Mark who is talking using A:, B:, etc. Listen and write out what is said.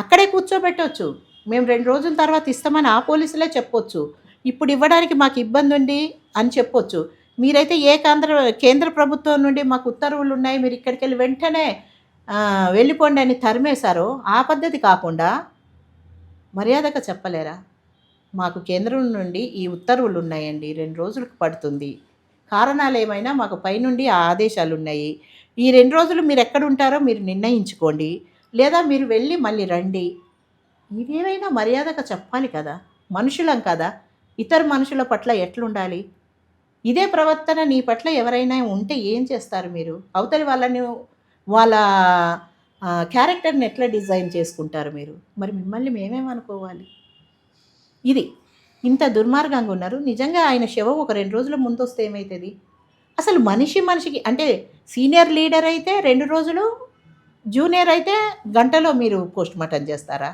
A: అక్కడే కూర్చోబెట్టొచ్చు. మేము 2 రోజుల తర్వాత ఇస్తామని ఆ పోలీసులే చెప్పొచ్చు. ఇప్పుడు ఇవ్వడానికి మాకు ఇబ్బందుంది అని చెప్పొచ్చు. మీరైతే కేంద్ర ప్రభుత్వం నుండి మాకు ఉత్తర్వులున్నాయి. మీరు ఇక్కడికెళ్ళి వెంటనే వెళ్ళిపోండి అని తరిమేశారో, ఆ పద్ధతి కాకుండా మర్యాదగా చెప్పలేరా? మాకు కేంద్రం నుండి ఈ ఉత్తర్వులున్నాయండి. 2 రోజులకు పడుతుంది. కారణాలేమైనా మాకు పైనుండి ఆ ఆదేశాలున్నాయి. ఈ 2 రోజులు మీరెక్కడుంటారో మీరు నిర్ణయించుకోండి. లేదా మీరు వెళ్ళి మళ్ళీ రండి. ఇదేమైనా మర్యాదగా చెప్పాలి కదా! మనుషులం కదా! ఇతర మనుషుల పట్ల ఎట్లుండాలి? ఇదే ప్రవర్తన నీ పట్ల ఎవరైనా ఉంటే ఏం చేస్తారు మీరు? అవతలి వాళ్ళ క్యారెక్టర్‌ని ఎట్లా డిజైన్ చేసుకుంటారు మీరు? మరి మిమ్మల్ని మేమేమనుకోవాలి? ఇది. ఇంత దుర్మార్గంగా ఉన్నారు. నిజంగా ఆయన శవం ఒక 2 రోజుల ముందొస్తే ఏమైతది? అసలు మనిషికి అంటే సీనియర్ లీడర్ అయితే 2 రోజులు, జూనియర్ అయితే గంటలో మీరు పోస్ట్‌మార్టం చేస్తారా?